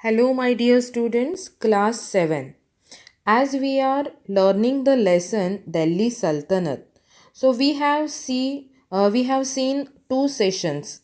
Hello, my dear students, class 7. As we are learning the lesson Delhi Sultanate, so we have seen two sessions.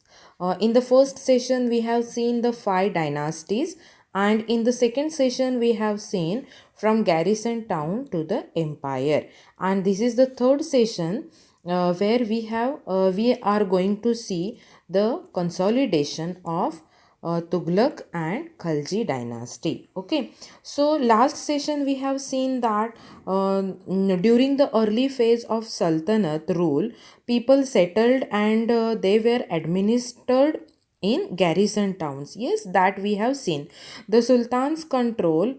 In the first session, we have seen the five dynasties, and in the second session, we have seen from garrison town to the empire. And this is the third session where we are going to see the consolidation of Tughlaq and Khalji dynasty. Okay, so last session we have seen that during the early phase of Sultanate rule, people settled and they were administered in garrison towns. Yes, that we have seen. The Sultan's control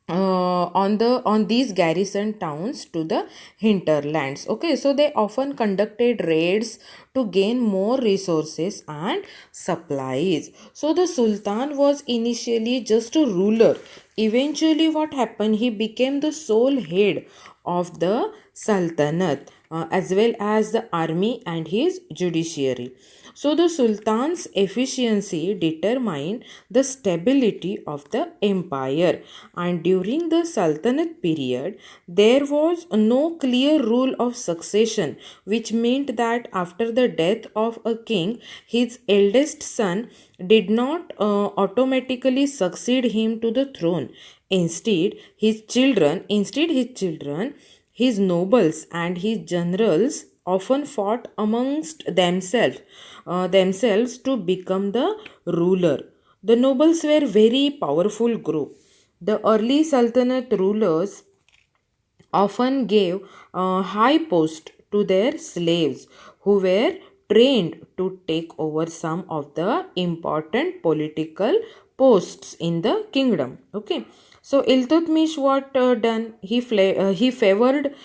on these garrison towns to the hinterlands. Okay, so they often conducted raids to gain more resources and supplies. So the sultan was initially just a ruler. Eventually what happened, he became the sole head of the sultanate, as well as the army and his judiciary. So the sultan's efficiency determined the stability of the empire, and during the sultanate period there was no clear rule of succession, which meant that after the death of a king, his eldest son did not automatically succeed him to the throne. Instead his children, his nobles and his generals often fought amongst themselves to become the ruler. The nobles were very powerful group. The early Sultanate rulers often gave high post to their slaves who were trained to take over some of the important political posts in the kingdom. Okay, so Iltutmish what done, he favored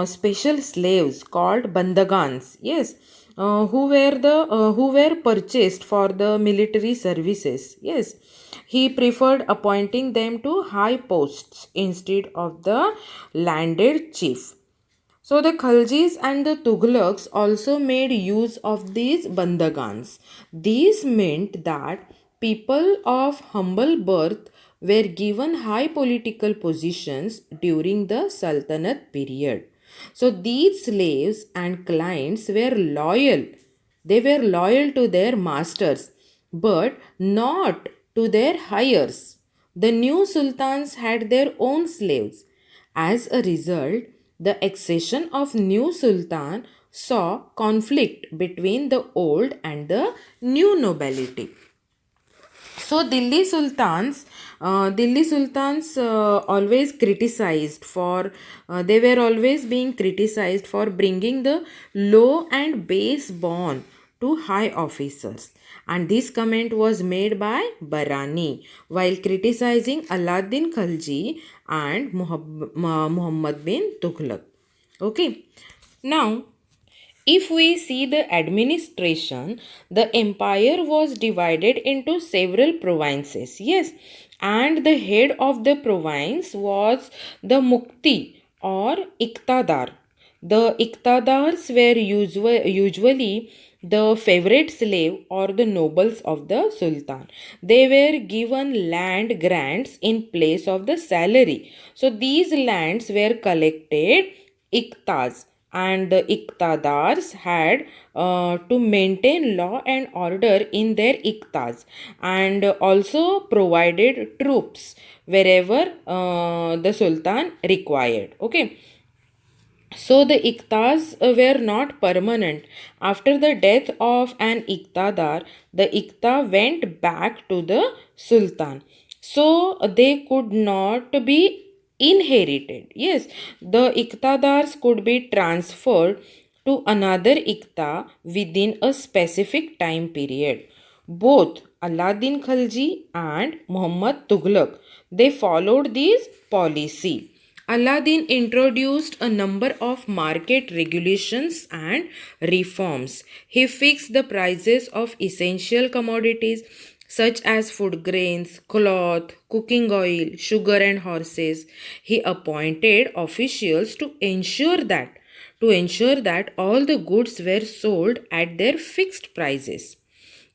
special slaves called bandagans. Yes, who were purchased for the military services. Yes, he preferred appointing them to high posts instead of the landed chief. So the Khaljis and the Tughlaqs also made use of these bandagans. These meant that people of humble birth were given high political positions during the Sultanate period. So these slaves and clients were loyal. They were loyal to their masters, but not to their heirs. The new sultans had their own slaves. As a result, the accession of new sultan saw conflict between the old and the new nobility. So Delhi Sultans always criticized for they were always being criticized for bringing the low and base born to high officers, and this comment was made by Barani while criticizing Alauddin Khalji and Muhammad bin Tughlaq. Okay, now if we see the administration, the empire was divided into several provinces. Yes, and the head of the province was the Mukti or Iqtadar. The Iqtadars were usually the favorite slave or the nobles of the Sultan. They were given land grants in place of the salary. So these lands were collected Iqtas, and the Iqtadars had to maintain law and order in their Iqtas, and also provided troops wherever the Sultan required. Okay, so the Iqtas were not permanent. After the death of an Iqtadar, the Iqta went back to the Sultan. So they could not be inherited. Yes, the Iqtadars could be transferred to another Iqta within a specific time period. Both Alauddin Khalji and Muhammad Tughlaq, they followed this policy. Aladdin introduced a number of market regulations and reforms. He fixed the prices of essential commodities such as food grains, cloth, cooking oil, sugar and horses. He appointed officials to ensure that all the goods were sold at their fixed prices.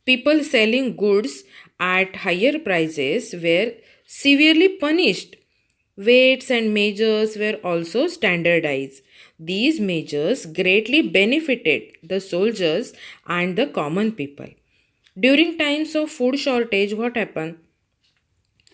People selling goods at higher prices were severely punished. Weights and measures were also standardized. These measures greatly benefited the soldiers and the common people. During times of food shortage, what happened?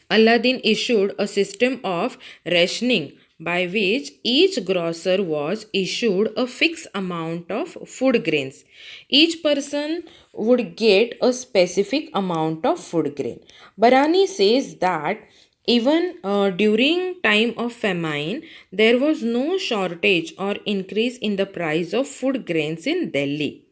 Aladdin issued a system of rationing by which each grocer was issued a fixed amount of food grains. Each person would get a specific amount of food grain. Barani says that even during time of famine, there was no shortage or increase in the price of food grains in Delhi.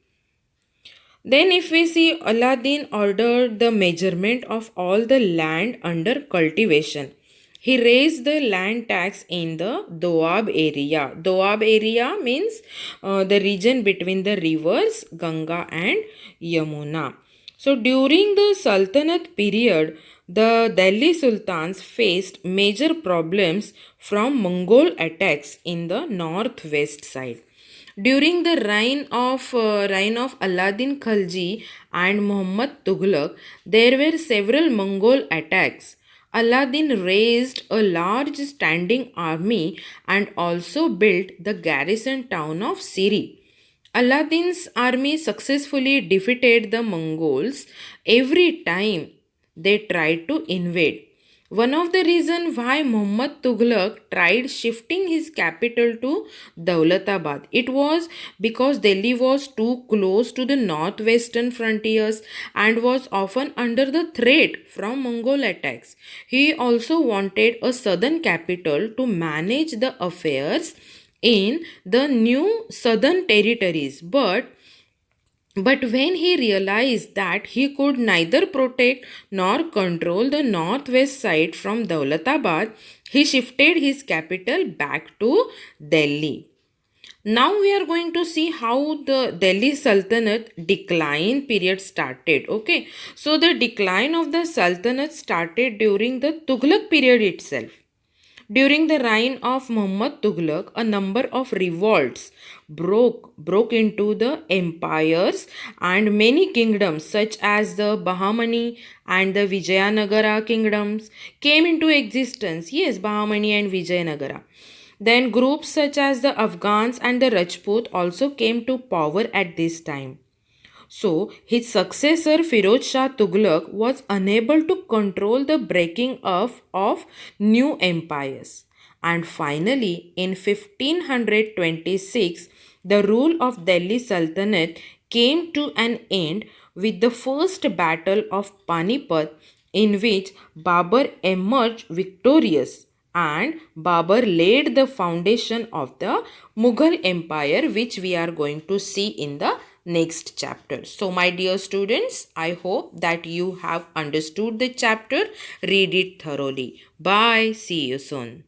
Then, if we see, Aladdin ordered the measurement of all the land under cultivation. He raised the land tax in the Doab area. Doab area means the region between the rivers Ganga and Yamuna. So, during the Sultanate period, the Delhi Sultans faced major problems from Mongol attacks in the northwest side. During the reign of Aladdin Khalji and Muhammad Tughlaq, there were several Mongol attacks. Aladdin raised a large standing army and also built the garrison town of Siri. Aladdin's army successfully defeated the Mongols every time they tried to invade. One of the reasons why Muhammad Tughlaq tried shifting his capital to Daulatabad, it was because Delhi was too close to the northwestern frontiers and was often under the threat from Mongol attacks. He also wanted a southern capital to manage the affairs in the new southern territories, but when he realized that he could neither protect nor control the northwest side from Daulatabad, he shifted his capital back to Delhi. Now we are going to see how the Delhi Sultanate decline period started. Okay, so the decline of the Sultanate started during the Tughlaq period itself. During the reign of Muhammad Tughlaq, a number of revolts broke into the empires, and many kingdoms such as the Bahamani and the Vijayanagara kingdoms came into existence. Yes, Bahamani and Vijayanagara. Then groups such as the Afghans and the Rajput also came to power at this time. So, his successor Firoz Shah Tughlaq was unable to control the breaking of new empires. And finally, in 1526, the rule of Delhi Sultanate came to an end with the first battle of Panipat, in which Babur emerged victorious, and Babur laid the foundation of the Mughal Empire, which we are going to see in the next chapter. So my dear students, I hope that you have understood the chapter. Read it thoroughly. Bye. See you soon.